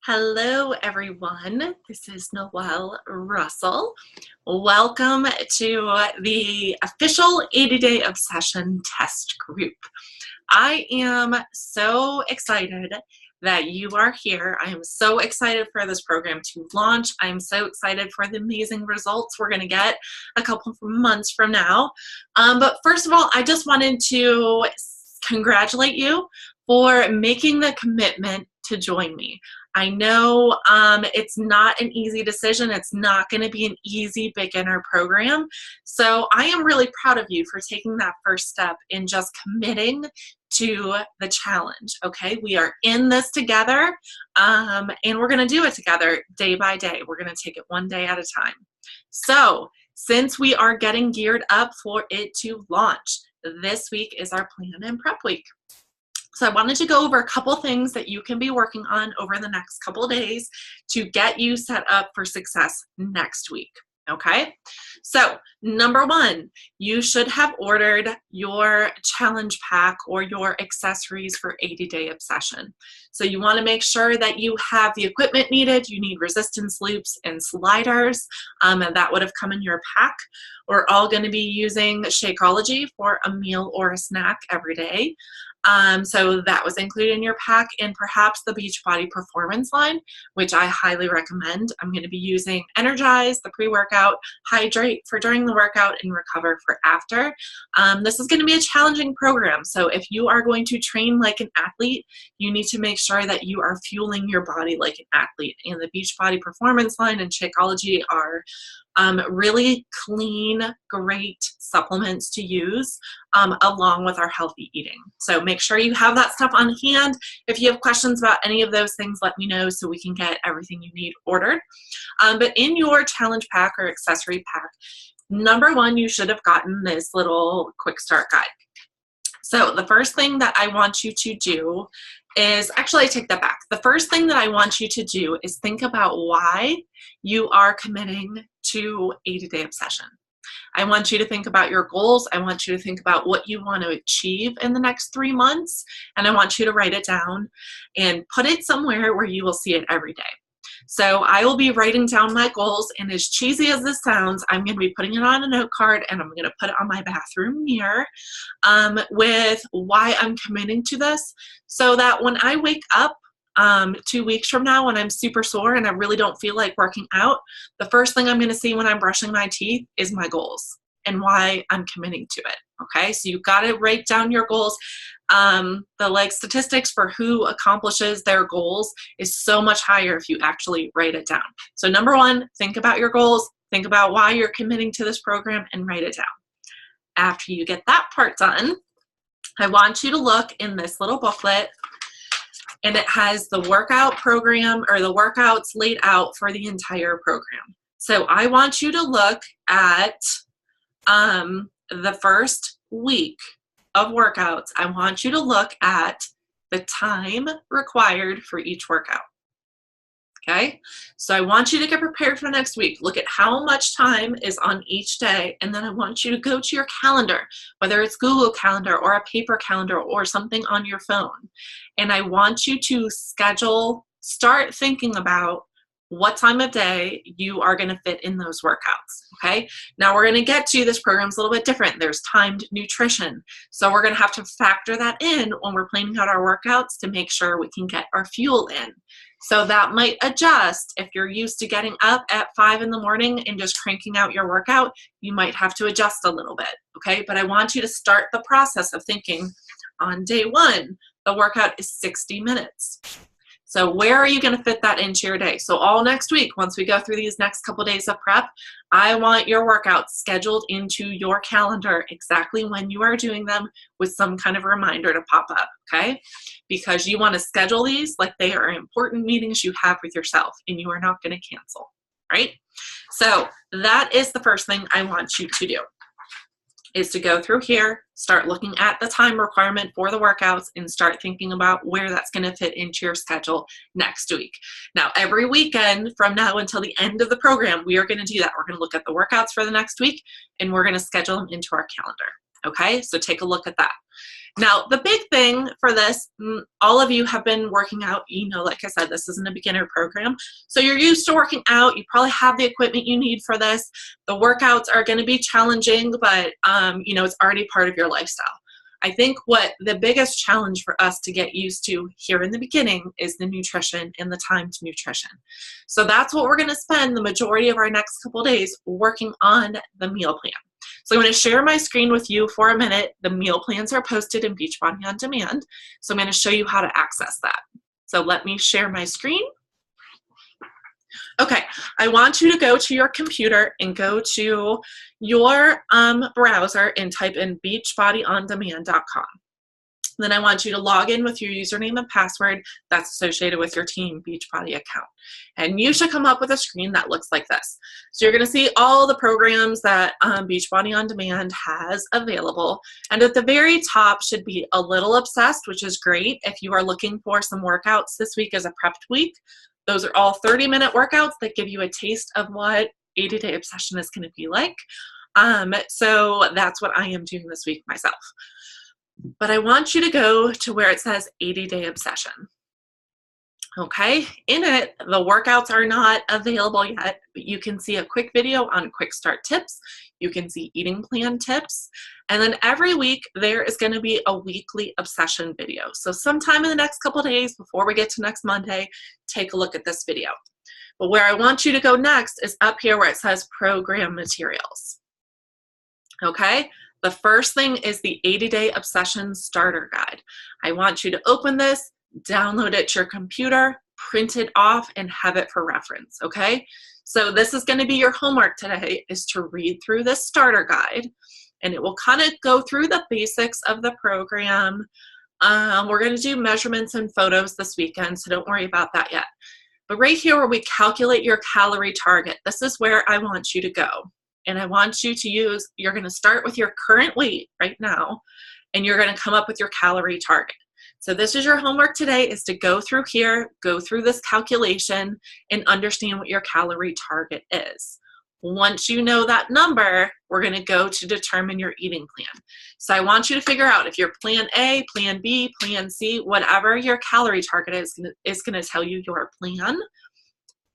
Hello, everyone. This is Noelle Russell. Welcome to the official 80-Day Obsession Test Group. I am so excited that you are here. I am so excited for this program to launch. I'm so excited for the amazing results we're going to get a couple of months from now. But first of all, I just wanted to congratulate you for making the commitment to join me. I know it's not an easy decision. It's not going to be an easy beginner program. So I am really proud of you for taking that first step in just committing to the challenge. Okay, we are in this together, and we're going to do it together day by day. We're going to take it one day at a time. So since we are getting geared up for it to launch, this week is our plan and prep week. So I wanted to go over a couple things that you can be working on over the next couple of days to get you set up for success next week. Okay, so number one, you should have ordered your challenge pack or your accessories for 80-Day Obsession. So you want to make sure that you have the equipment needed. You need resistance loops and sliders, and that would have come in your pack. We're all going to be using Shakeology for a meal or a snack every day. So that was included in your pack, and perhaps the Beachbody Performance line, which I highly recommend. I'm going to be using Energize, the pre-workout, Hydrate for during the workout, and Recover for after. This is going to be a challenging program, so if you are going to train like an athlete, you need to make sure that you are fueling your body like an athlete. And the Beachbody Performance line and Shakeology are really clean, great supplements to use along with our healthy eating. So make sure you have that stuff on hand. If you have questions about any of those things, let me know so we can get everything you need ordered. But in your challenge pack or accessory pack, number one, you should have gotten this little quick start guide. So the first thing that I want you to do is, actually I take that back. The first thing that I want you to do is think about why you are committing to 80-Day Obsession. I want you to think about your goals. I want you to think about what you want to achieve in the next 3 months. And I want you to write it down and put it somewhere where you will see it every day. So I will be writing down my goals, and as cheesy as this sounds, I'm going to be putting it on a note card, and I'm going to put it on my bathroom mirror with why I'm committing to this, so that when I wake up 2 weeks from now when I'm super sore and I really don't feel like working out, the first thing I'm going to see when I'm brushing my teeth is my goals and why I'm committing to it. Okay, so you've got to write down your goals. The statistics for who accomplishes their goals is so much higher if you actually write it down. So number one, think about your goals, think about why you're committing to this program, and write it down. After you get that part done, I want you to look in this little booklet, and it has the workout program or the workouts laid out for the entire program. So I want you to look at the first week of workouts. I want you to look at the time required for each workout. Okay, so I want you to get prepared for next week. Look at how much time is on each day, and then I want you to go to your calendar, whether it's Google Calendar or a paper calendar or something on your phone. And I want you to start thinking about what time of day you are going to fit in those workouts. Okay, now we're going to get to this program's a little bit different. There's timed nutrition. So we're going to have to factor that in when we're planning out our workouts to make sure we can get our fuel in. So that might adjust. If you're used to getting up at 5 in the morning and just cranking out your workout, you might have to adjust a little bit. Okay, but I want you to start the process of thinking on day one, the workout is 60 minutes. So where are you going to fit that into your day? So all next week, once we go through these next couple days of prep, I want your workouts scheduled into your calendar exactly when you are doing them with some kind of reminder to pop up, okay? Because you want to schedule these like they are important meetings you have with yourself, and you are not going to cancel, right? So that is the first thing I want you to do, is to go through here, start looking at the time requirement for the workouts, and start thinking about where that's going to fit into your schedule next week. Now, every weekend from now until the end of the program, we are going to do that. We're going to look at the workouts for the next week, and we're going to schedule them into our calendar. Okay, so take a look at that. Now, the big thing for this, all of you have been working out, like I said, this isn't a beginner program. So you're used to working out. You probably have the equipment you need for this. The workouts are going to be challenging, but, it's already part of your lifestyle. I think what the biggest challenge for us to get used to here in the beginning is the nutrition and the timed nutrition. So that's what we're going to spend the majority of our next couple days working on the meal plan. So I'm going to share my screen with you for a minute. The meal plans are posted in Beachbody On Demand. So I'm going to show you how to access that. So let me share my screen. Okay, I want you to go to your computer and go to your browser and type in beachbodyondemand.com. Then I want you to log in with your username and password that's associated with your Team Beachbody account. And you should come up with a screen that looks like this. So you're going to see all the programs that Beachbody On Demand has available. And at the very top should be A Little Obsessed, which is great if you are looking for some workouts this week as a prepped week. Those are all 30-minute workouts that give you a taste of what 80-Day Obsession is going to be like. So that's what I am doing this week myself. But I want you to go to where it says 80-Day Obsession. Okay, in it, the workouts are not available yet, but you can see a quick video on quick start tips. You can see eating plan tips. And then every week, there is going to be a weekly obsession video. So sometime in the next couple days, before we get to next Monday, take a look at this video. But where I want you to go next is up here where it says program materials. Okay, the first thing is the 80-Day Obsession Starter Guide. I want you to open this, download it to your computer, print it off, and have it for reference, okay? So this is going to be your homework today, is to read through this starter guide, and it will kind of go through the basics of the program. We're going to do measurements and photos this weekend, so don't worry about that yet. But right here where we calculate your calorie target, this is where I want you to go. And I want you to you're going to start with your current weight right now, and you're going to come up with your calorie target. So this is your homework today, is to go through here, go through this calculation, and understand what your calorie target is. Once you know that number, we're going to go to determine your eating plan. So I want you to figure out if your plan A, plan B, plan C, whatever your calorie target is going to tell you your plan.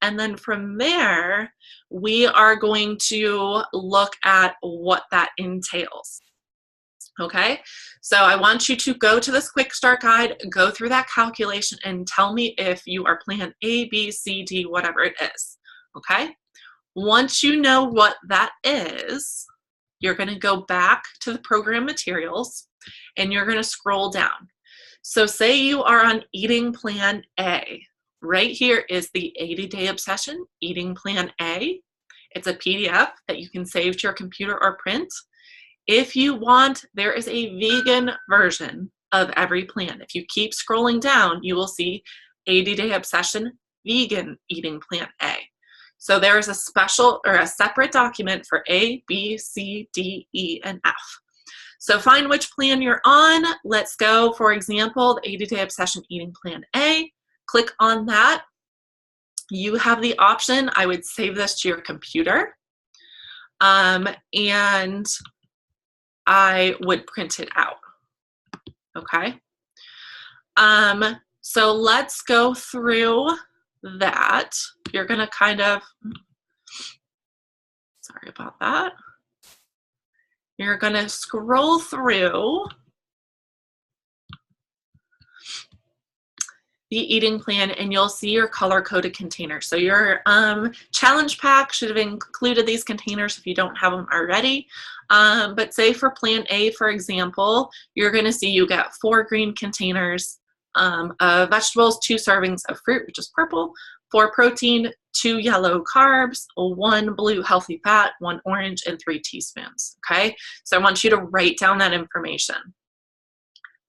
And then from there, we are going to look at what that entails. Okay, so I want you to go to this quick start guide, go through that calculation, and tell me if you are plan A, B, C, D, whatever it is. Okay, once you know what that is, you're going to go back to the program materials and you're going to scroll down. So say you are on eating plan A. Right here is the 80-Day Obsession Eating Plan A. It's a PDF that you can save to your computer or print. If you want, there is a vegan version of every plan. If you keep scrolling down, you will see 80-Day Obsession Vegan Eating Plan A. So there is a special or a separate document for A, B, C, D, E, and F. So find which plan you're on. Let's go, for example, the 80-Day Obsession Eating Plan A. Click on that. You have the option, I would save this to your computer, and I would print it out, okay? So let's go through that. You're gonna kind of, sorry about that. You're gonna scroll through the eating plan and you'll see your color-coded containers. So your challenge pack should have included these containers if you don't have them already. But say for plan A, for example, you're gonna see you get 4 green containers of vegetables, 2 servings of fruit, which is purple, 4 protein, 2 yellow carbs, 1 blue healthy fat, 1 orange, and 3 teaspoons, okay? So I want you to write down that information.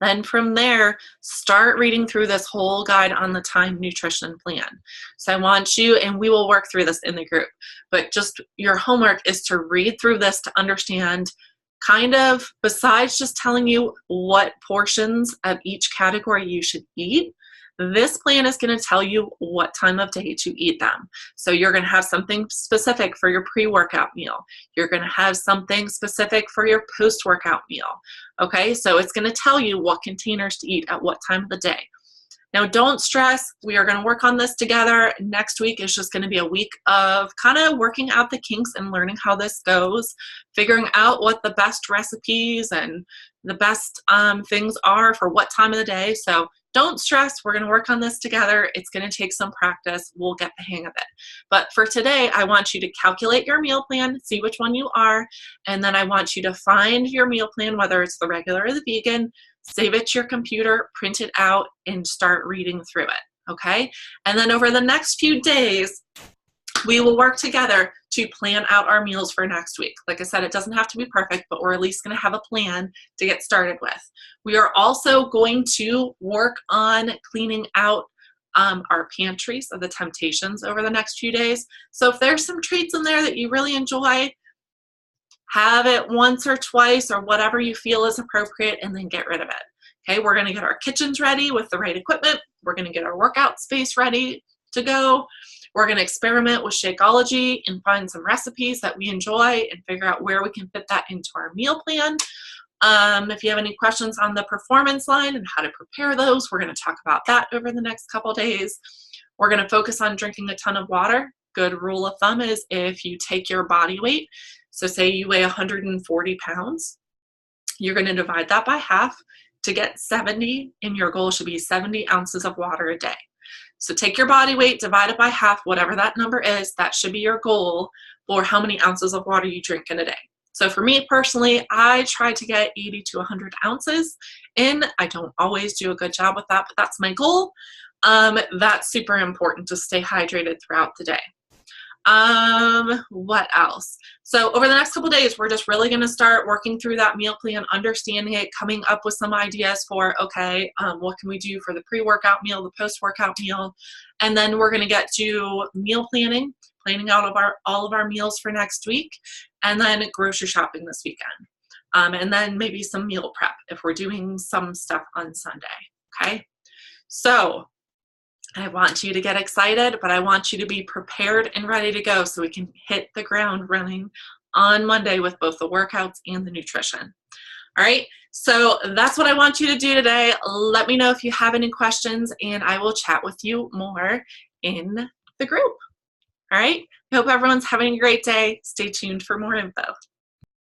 Then from there, start reading through this whole guide on the timed nutrition plan. So I want you, and we will work through this in the group, but just your homework is to read through this to understand kind of, besides just telling you what portions of each category you should eat, This plan is going to tell you what time of day to eat them. So you're going to have something specific for your pre-workout meal. You're going to have something specific for your post-workout meal. Okay, so it's going to tell you what containers to eat at what time of the day. Now, don't stress. We are going to work on this together. Next week is just going to be a week of kind of working out the kinks and learning how this goes, figuring out what the best recipes and the best things are for what time of the day. So don't stress. We're going to work on this together. It's going to take some practice. We'll get the hang of it. But for today, I want you to calculate your meal plan, see which one you are, and then I want you to find your meal plan, whether it's the regular or the vegan, save it to your computer, print it out, and start reading through it, okay? And then over the next few days, we will work together to plan out our meals for next week. Like I said, it doesn't have to be perfect, but we're at least going to have a plan to get started with. We are also going to work on cleaning out our pantries of the temptations over the next few days. So if there's some treats in there that you really enjoy, have it once or twice or whatever you feel is appropriate, and then get rid of it. Okay, we're going to get our kitchens ready with the right equipment. We're going to get our workout space ready to go. We're going to experiment with Shakeology and find some recipes that we enjoy and figure out where we can fit that into our meal plan. If you have any questions on the performance line and how to prepare those, we're going to talk about that over the next couple days. We're going to focus on drinking a ton of water. Good rule of thumb is if you take your body weight, so say you weigh 140 pounds, you're going to divide that by half to get 70, and your goal should be 70 ounces of water a day. So take your body weight, divide it by half, whatever that number is, that should be your goal for how many ounces of water you drink in a day. So for me personally, I try to get 80 to 100 ounces in. I don't always do a good job with that, but that's my goal. That's super important to stay hydrated throughout the day. What else? So over the next couple days, we're just really going to start working through that meal plan, understanding it, coming up with some ideas for, okay, what can we do for the pre-workout meal, the post-workout meal, and then we're going to get to meal planning out of all of our meals for next week, and then grocery shopping this weekend, and then maybe some meal prep if we're doing some stuff on Sunday. Okay, so I want you to get excited, but I want you to be prepared and ready to go so we can hit the ground running on Monday with both the workouts and the nutrition. All right, so that's what I want you to do today. Let me know if you have any questions, and I will chat with you more in the group. All right, I hope everyone's having a great day. Stay tuned for more info.